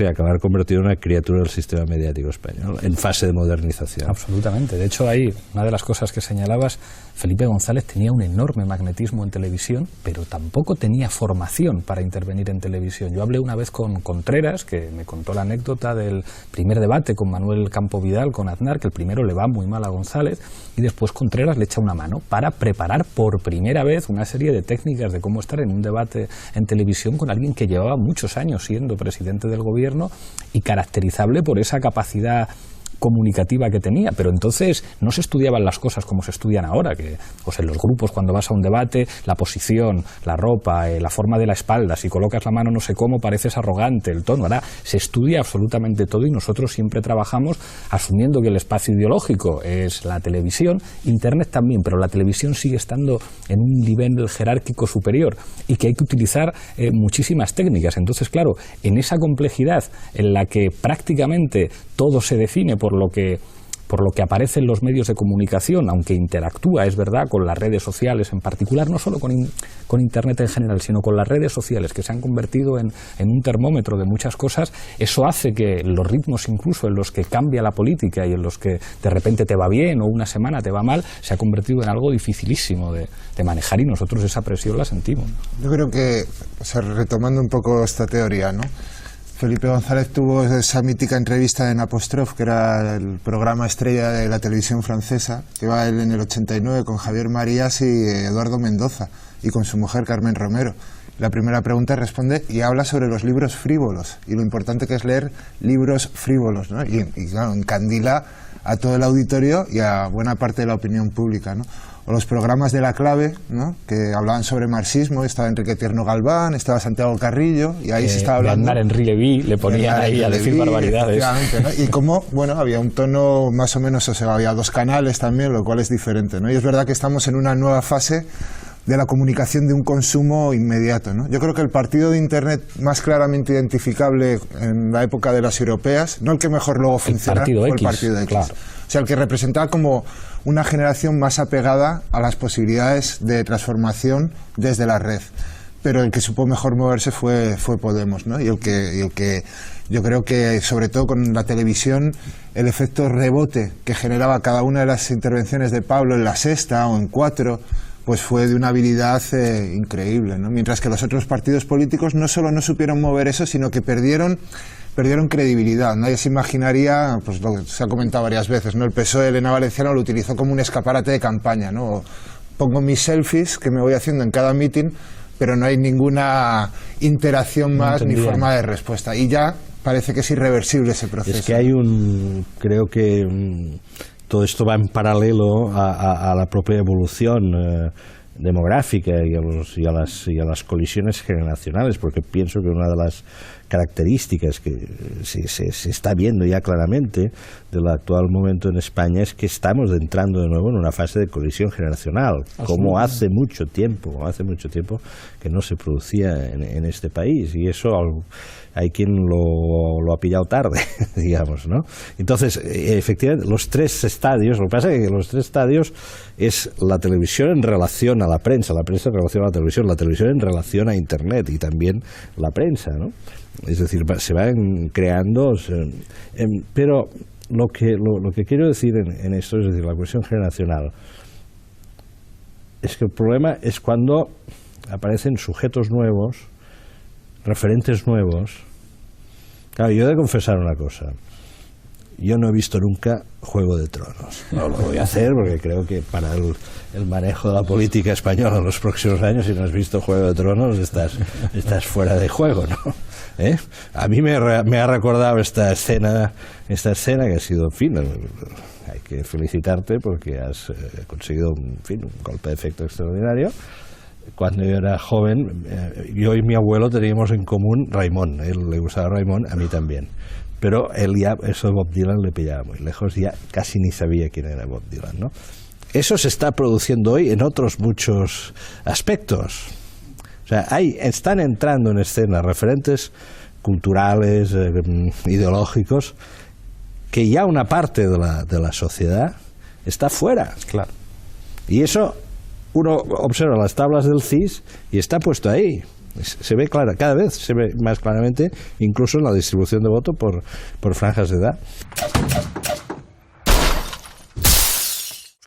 acabar convertido en una criatura del sistema mediático español, en fase de modernización. Absolutamente. De hecho, ahí, una de las cosas que señalabas, Felipe González tenía un enorme magnetismo en televisión, pero tampoco tenía formación para intervenir en televisión. Yo hablé una vez con Contreras, que me contó la anécdota del primer debate con Manuel Campo Vidal, con Aznar, que el primero le va muy mal a González, y después Contreras le echa una mano para preparar por primera vez una serie de técnicas de cómo estar en un debate en televisión con alguien que llevaba muchos años siendo presidente del gobierno y caracterizable por esa capacidad comunicativa que tenía, pero entonces no se estudiaban las cosas como se estudian ahora, que pues en los grupos cuando vas a un debate, la posición, la ropa, la forma de la espalda, si colocas la mano no sé cómo pareces arrogante, el tono, ahora se estudia absolutamente todo y nosotros siempre trabajamos asumiendo que el espacio ideológico es la televisión, Internet también, pero la televisión sigue estando en un nivel jerárquico superior y que hay que utilizar muchísimas técnicas. Entonces, claro, en esa complejidad en la que prácticamente todo se define por lo que aparece en los medios de comunicación, aunque interactúa, es verdad, con las redes sociales en particular, no solo con Internet en general, sino con las redes sociales que se han convertido en un termómetro de muchas cosas, eso hace que los ritmos incluso en los que cambia la política y en los que de repente te va bien o una semana te va mal, se ha convertido en algo dificilísimo de manejar y nosotros esa presión la sentimos. Yo creo que, retomando un poco esta teoría, ¿no? Felipe González tuvo esa mítica entrevista en Apostrophe, que era el programa estrella de la televisión francesa, que va él en el 89 con Javier Marías y Eduardo Mendoza, y con su mujer Carmen Romero. La primera pregunta responde y habla sobre los libros frívolos, y lo importante que es leer libros frívolos, ¿no? Y claro, encandila a todo el auditorio y a buena parte de la opinión pública, ¿no? O los programas de La Clave, ¿no? Que hablaban sobre marxismo, estaba Enrique Tierno Galván, estaba Santiago Carrillo, y ahí se estaba hablando... Andar Henri Levy, le ponían ahí a decir barbaridades. ¿No? Y como, bueno, había un tono más o menos, o sea, había dos canales también, lo cual es diferente, ¿no? Y es verdad que estamos en una nueva fase de la comunicación de un consumo inmediato, ¿no? Yo creo que el partido de Internet más claramente identificable en la época de las europeas, no el que mejor luego funcionó, fue el partido X. Claro. O sea, el que representaba como una generación más apegada a las posibilidades de transformación desde la red. Pero el que supo mejor moverse fue Podemos, ¿no? Y el que yo creo que, sobre todo con la televisión, el efecto rebote que generaba cada una de las intervenciones de Pablo en La Sexta o en Cuatro, pues fue de una habilidad increíble, ¿no? Mientras que los otros partidos políticos no solo no supieron mover eso, sino que perdieron credibilidad. Nadie se imaginaría, pues lo que se ha comentado varias veces, ¿no? El PSOE, Elena Valenciano, lo utilizó como un escaparate de campaña, ¿no? Pongo mis selfies que me voy haciendo en cada meeting, pero no hay ninguna interacción más ni forma de respuesta. Y ya parece que es irreversible ese proceso. Es que hay creo que todo esto va en paralelo a la propia evolución demográfica y a las colisiones generacionales, porque pienso que una de las características que se está viendo ya claramente del actual momento en España es que estamos entrando de nuevo en una fase de colisión generacional, como hace mucho tiempo que no se producía en este país, y eso hay quien lo ha pillado tarde, digamos, ¿no? Entonces, efectivamente, los tres estadios, lo que pasa es que los tres estadios es la televisión en relación a la prensa en relación a la televisión en relación a Internet y también la prensa, ¿no? Es decir, se van creando, pero lo que quiero decir en esto, es decir, la cuestión generacional, es que el problema es cuando aparecen sujetos nuevos, referentes nuevos. Claro, yo he de confesar una cosa. Yo no he visto nunca Juego de Tronos. No lo voy a hacer porque creo que para el manejo de la política española en los próximos años, si no has visto Juego de Tronos, estás fuera de juego, ¿no? A mí me ha recordado esta escena que ha sido, en fin, hay que felicitarte porque has conseguido un golpe de efecto extraordinario. Cuando yo era joven, yo y mi abuelo teníamos en común Raimon. A él le gustaba Raimon, a mí también. Pero él ya, eso de Bob Dylan le pillaba muy lejos, ya casi ni sabía quién era Bob Dylan, ¿no? Eso se está produciendo hoy en otros muchos aspectos. O sea, están entrando en escena referentes culturales, ideológicos, que ya una parte de la sociedad está fuera. Claro. Y eso uno observa las tablas del CIS y está puesto ahí. Se ve claro, cada vez se ve más claramente, incluso en la distribución de voto por franjas de edad.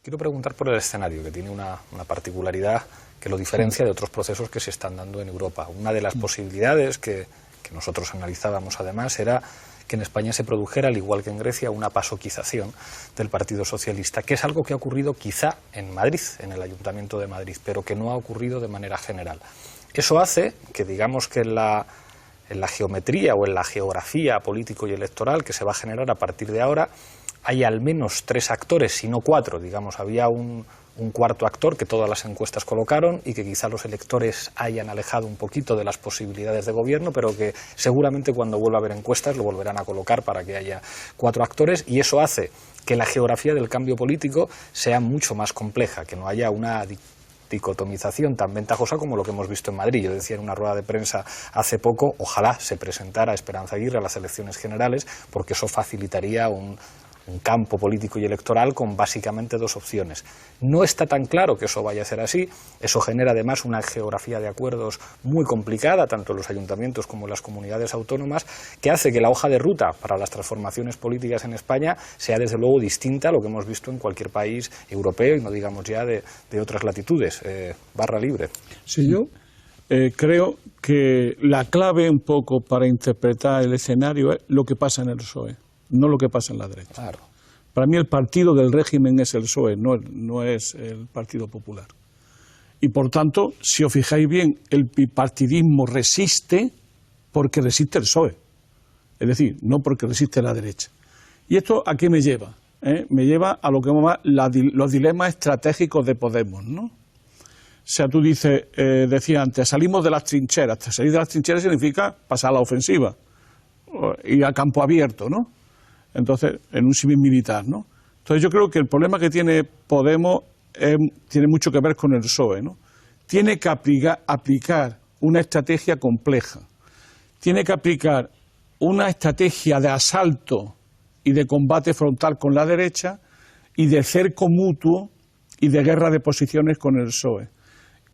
Quiero preguntar por el escenario, que tiene una particularidad que lo diferencia de otros procesos que se están dando en Europa. Una de las posibilidades que nosotros analizábamos además era que en España se produjera, al igual que en Grecia, una pasoquización del Partido Socialista, que es algo que ha ocurrido quizá en Madrid, en el Ayuntamiento de Madrid, pero que no ha ocurrido de manera general. Eso hace que, digamos que en la geometría o en la geografía político y electoral que se va a generar a partir de ahora, hay al menos 3 actores, si no 4, digamos, había un cuarto actor que todas las encuestas colocaron y que quizá los electores hayan alejado un poquito de las posibilidades de gobierno, pero que seguramente cuando vuelva a haber encuestas lo volverán a colocar para que haya 4 actores, y eso hace que la geografía del cambio político sea mucho más compleja, que no haya una dicotomización tan ventajosa como lo que hemos visto en Madrid. Yo decía en una rueda de prensa hace poco, ojalá se presentara Esperanza Aguirre a las elecciones generales, porque eso facilitaría un campo político y electoral con básicamente 2 opciones. No está tan claro que eso vaya a ser así. Eso genera además una geografía de acuerdos muy complicada, tanto en los ayuntamientos como en las comunidades autónomas, que hace que la hoja de ruta para las transformaciones políticas en España sea desde luego distinta a lo que hemos visto en cualquier país europeo, y no digamos ya de otras latitudes. Barra libre. Sí, yo creo que la clave un poco para interpretar el escenario es lo que pasa en el PSOE, no lo que pasa en la derecha. Claro. Para mí el partido del régimen es el PSOE, no es el Partido Popular. Y por tanto, si os fijáis bien, el bipartidismo resiste porque resiste el PSOE. Es decir, no porque resiste la derecha. ¿Y esto a qué me lleva? Me lleva a lo que llamamos los dilemas estratégicos de Podemos, ¿no? O sea, tú dices, decía antes, salimos de las trincheras. Salir de las trincheras significa pasar a la ofensiva, ir a campo abierto, ¿no? Entonces, en un civil militar, ¿no? Entonces yo creo que el problema que tiene Podemos tiene mucho que ver con el PSOE, ¿no? Tiene que aplicar una estrategia compleja, tiene que aplicar una estrategia de asalto y de combate frontal con la derecha y de cerco mutuo y de guerra de posiciones con el PSOE.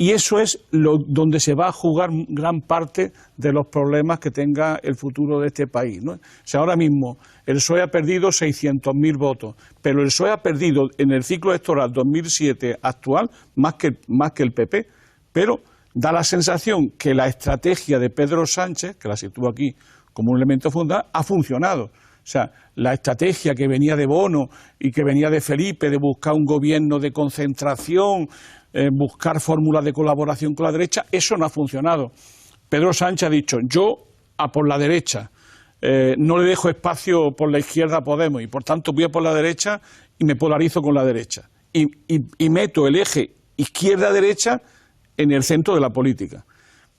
Y eso es donde se va a jugar gran parte de los problemas que tenga el futuro de este país, ¿no? O sea, ahora mismo el PSOE ha perdido 600.000 votos, pero el PSOE ha perdido en el ciclo electoral 2007 actual más que el PP, pero da la sensación que la estrategia de Pedro Sánchez, que la sitúo aquí como un elemento fundamental, ha funcionado. O sea, la estrategia que venía de Bono y que venía de Felipe de buscar un gobierno de concentración, buscar fórmulas de colaboración con la derecha, eso no ha funcionado. Pedro Sánchez ha dicho, yo a por la derecha, no le dejo espacio por la izquierda a Podemos y por tanto voy a por la derecha y me polarizo con la derecha. Y meto el eje izquierda-derecha en el centro de la política.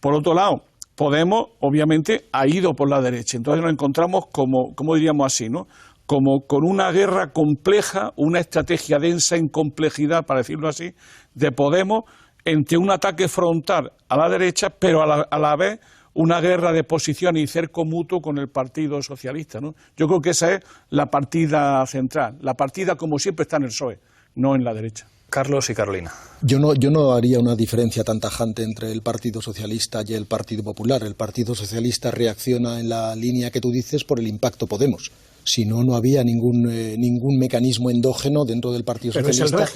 Por otro lado, Podemos obviamente ha ido por la derecha, entonces nos encontramos como diríamos así, ¿no? Como con una guerra compleja, una estrategia densa en complejidad, para decirlo así, de Podemos, entre un ataque frontal a la derecha, pero a la vez una guerra de posiciones y cerco mutuo con el Partido Socialista, ¿no? Yo creo que esa es la partida central. La partida, como siempre, está en el PSOE, no en la derecha. Carlos y Carolina. Yo no haría una diferencia tan tajante entre el Partido Socialista y el Partido Popular. El Partido Socialista reacciona en la línea que tú dices por el impacto Podemos. Si no, no había ningún mecanismo endógeno dentro del Partido Socialista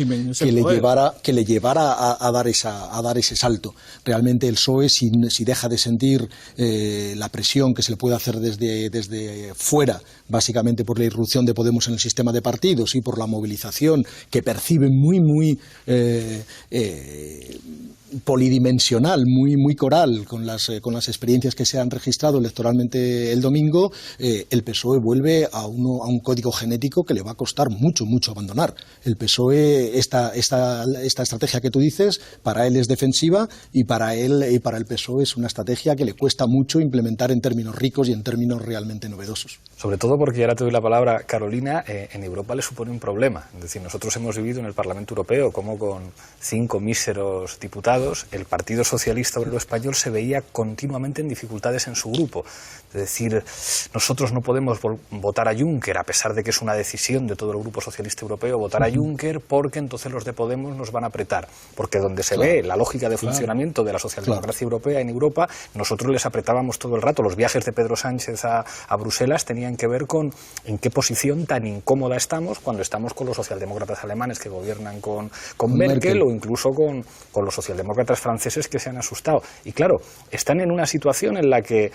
que le llevara a dar ese salto. Realmente el PSOE, si deja de sentir la presión que se le puede hacer desde fuera, básicamente por la irrupción de Podemos en el sistema de partidos y por la movilización que percibe muy muy polidimensional, muy coral, con las experiencias que se han registrado electoralmente el domingo, el PSOE vuelve a un código genético que le va a costar mucho abandonar. El PSOE, esta estrategia que tú dices, para él es defensiva y para el PSOE es una estrategia que le cuesta mucho implementar en términos ricos y en términos realmente novedosos. Sobre todo porque, ahora te doy la palabra, Carolina, en Europa le supone un problema. Es decir, nosotros hemos vivido en el Parlamento Europeo como con 5 míseros diputados el Partido Socialista Obrero Español se veía continuamente en dificultades en su grupo. Es decir, nosotros no podemos votar a Juncker, a pesar de que es una decisión de todo el Grupo Socialista Europeo votar a Juncker, porque entonces los de Podemos nos van a apretar. Porque donde se ve la lógica de funcionamiento de la socialdemocracia europea en Europa, nosotros les apretábamos todo el rato. Los viajes de Pedro Sánchez a Bruselas tenían que ver con en qué posición tan incómoda estamos cuando estamos con los socialdemócratas alemanes que gobiernan con Merkel, o incluso con los socialdemócratas franceses que se han asustado. Y claro, están en una situación en la que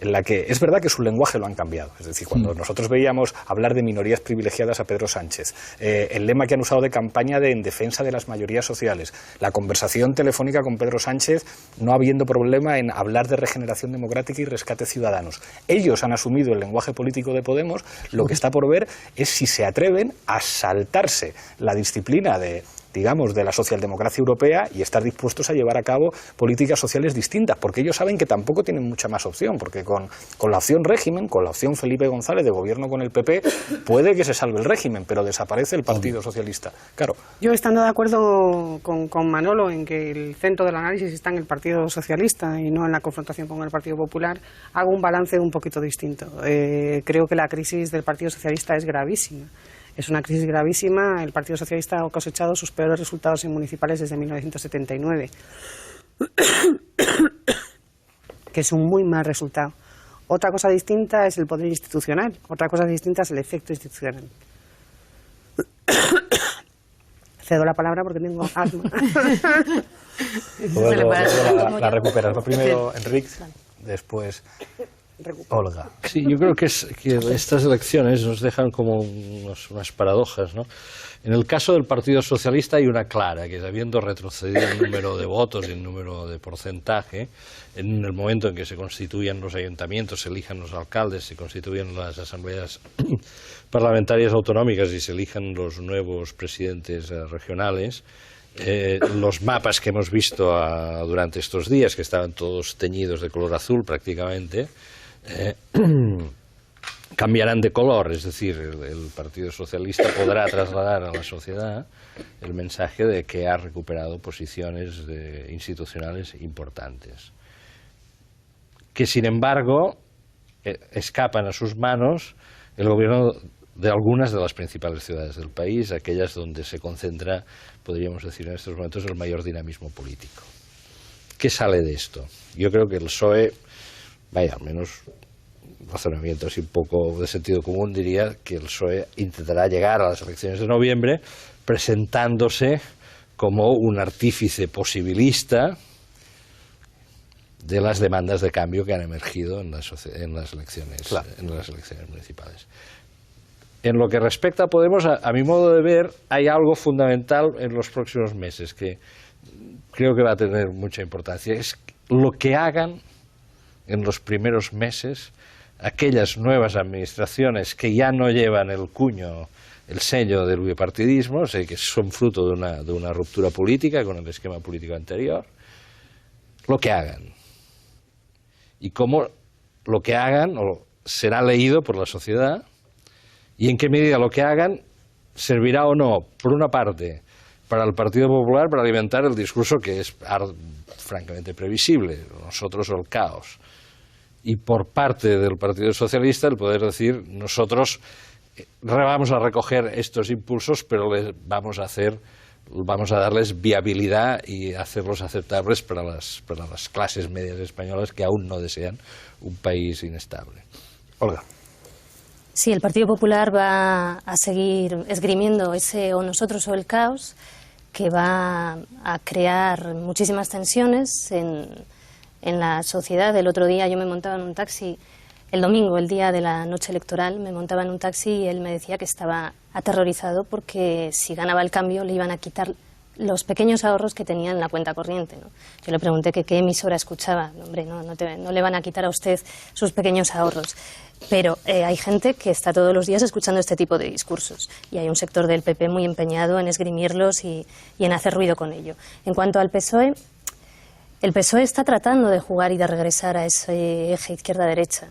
es verdad que su lenguaje lo han cambiado. Es decir, cuando nosotros veíamos hablar de minorías privilegiadas a Pedro Sánchez, el lema que han usado de campaña en defensa de las mayorías sociales, la conversación telefónica con Pedro Sánchez no habiendo problema en hablar de regeneración democrática y rescate ciudadanos. Ellos han asumido el lenguaje político de Podemos. Lo que está por ver es si se atreven a saltarse la disciplina de la socialdemocracia europea y estar dispuestos a llevar a cabo políticas sociales distintas, porque ellos saben que tampoco tienen mucha más opción, porque con la opción régimen, con la opción Felipe González de gobierno con el PP, puede que se salve el régimen, pero desaparece el Partido Socialista. Claro. Yo, estando de acuerdo con Manolo en que el centro del análisis está en el Partido Socialista y no en la confrontación con el Partido Popular, hago un balance un poquito distinto. Creo que la crisis del Partido Socialista es gravísima. Es una crisis gravísima. El Partido Socialista ha cosechado sus peores resultados en municipales desde 1979, que es un muy mal resultado. Otra cosa distinta es el poder institucional, otra cosa distinta es el efecto institucional. Cedo la palabra porque tengo asma. La recuperas. Primero Enrique, después Olga. Sí, yo creo que estas elecciones nos dejan como unas paradojas, ¿no? En el caso del Partido Socialista hay una clara, que es habiendo retrocedido el número de votos y el número de porcentaje, en el momento en que se constituyan los ayuntamientos, se elijan los alcaldes, se constituyen las asambleas parlamentarias autonómicas y se elijan los nuevos presidentes regionales, los mapas que hemos visto durante estos días, que estaban todos teñidos de color azul prácticamente, cambiarán de color, es decir, el Partido Socialista podrá trasladar a la sociedad el mensaje de que ha recuperado posiciones institucionales importantes, que sin embargo escapan a sus manos el gobierno de algunas de las principales ciudades del país, aquellas donde se concentra, podríamos decir en estos momentos, el mayor dinamismo político. ¿Qué sale de esto? Yo creo que el PSOE, al menos razonamiento así un poco de sentido común, diría que el PSOE intentará llegar a las elecciones de noviembre presentándose como un artífice posibilista de las demandas de cambio que han emergido en las elecciones municipales. En lo que respecta a Podemos, a mi modo de ver, hay algo fundamental en los próximos meses que creo que va a tener mucha importancia. Es lo que hagan en los primeros meses aquellas nuevas administraciones que ya no llevan el cuño, el sello del bipartidismo, que son fruto de una ruptura política con el esquema político anterior, lo que hagan. Y cómo lo que hagan será leído por la sociedad y en qué medida lo que hagan servirá o no, por una parte, para el Partido Popular para alimentar el discurso que es francamente previsible, nosotros o el caos. Y por parte del Partido Socialista el poder decir, nosotros vamos a recoger estos impulsos, pero vamos a darles viabilidad y hacerlos aceptables para las clases medias españolas que aún no desean un país inestable. Olga. Sí, el Partido Popular va a seguir esgrimiendo ese o nosotros o el caos, que va a crear muchísimas tensiones en la sociedad. El otro día yo me montaba en un taxi, el domingo, el día de la noche electoral, me montaba en un taxi y él me decía que estaba aterrorizado porque si ganaba el cambio le iban a quitar los pequeños ahorros que tenía en la cuenta corriente, ¿no? Yo le pregunté que qué emisora escuchaba. Hombre, no le van a quitar a usted sus pequeños ahorros. Pero hay gente que está todos los días escuchando este tipo de discursos y hay un sector del PP muy empeñado en esgrimirlos y en hacer ruido con ello. En cuanto al PSOE, el PSOE está tratando de jugar y de regresar a ese eje izquierda-derecha.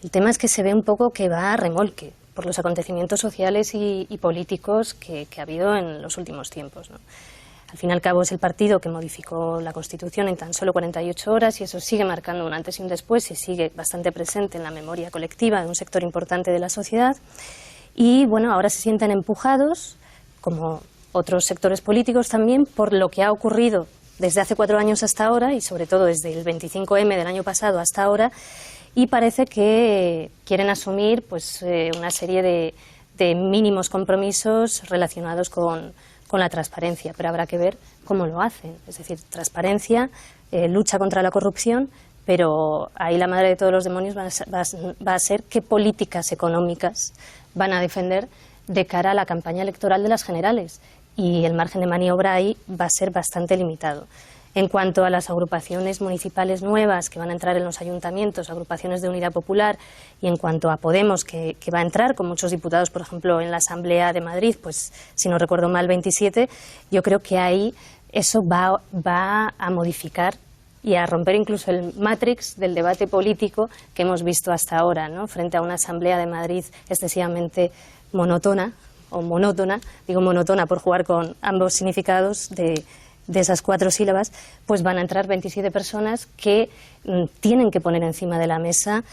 El tema es que se ve un poco que va a remolque por los acontecimientos sociales y políticos que ha habido en los últimos tiempos, ¿no? Al fin y al cabo es el partido que modificó la Constitución en tan solo 48 horas y eso sigue marcando un antes y un después y sigue bastante presente en la memoria colectiva de un sector importante de la sociedad. Y bueno, ahora se sienten empujados, como otros sectores políticos también, por lo que ha ocurrido desde hace 4 años hasta ahora y sobre todo desde el 25M del año pasado hasta ahora, y parece que quieren asumir pues, una serie de mínimos compromisos relacionados con la transparencia, pero habrá que ver cómo lo hacen. Es decir, transparencia, lucha contra la corrupción, pero ahí la madre de todos los demonios va a ser qué políticas económicas van a defender de cara a la campaña electoral de las generales. Y el margen de maniobra ahí va a ser bastante limitado. En cuanto a las agrupaciones municipales nuevas que van a entrar en los ayuntamientos, agrupaciones de Unidad Popular, y en cuanto a Podemos, que va a entrar con muchos diputados, por ejemplo, en la Asamblea de Madrid, pues si no recuerdo mal, 27, yo creo que ahí eso va a modificar y a romper incluso el matrix del debate político que hemos visto hasta ahora, ¿no? Frente a una Asamblea de Madrid excesivamente monótona, o monótona, digo monótona por jugar con ambos significados de esas 4 sílabas, pues van a entrar 27 personas que tienen que poner encima de la mesa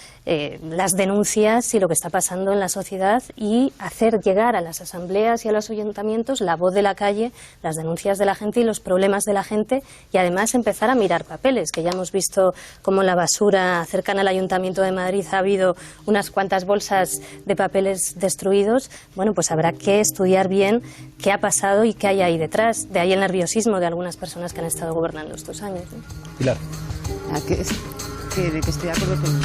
las denuncias y lo que está pasando en la sociedad y hacer llegar a las asambleas y a los ayuntamientos la voz de la calle, las denuncias de la gente y los problemas de la gente, y además empezar a mirar papeles, que ya hemos visto cómo la basura cercana al Ayuntamiento de Madrid ha habido unas cuantas bolsas de papeles destruidos. Bueno, pues habrá que estudiar bien qué ha pasado y qué hay ahí detrás. De ahí el nerviosismo de algunas personas que han estado gobernando estos años, ¿no? Pilar. Que estoy de acuerdo con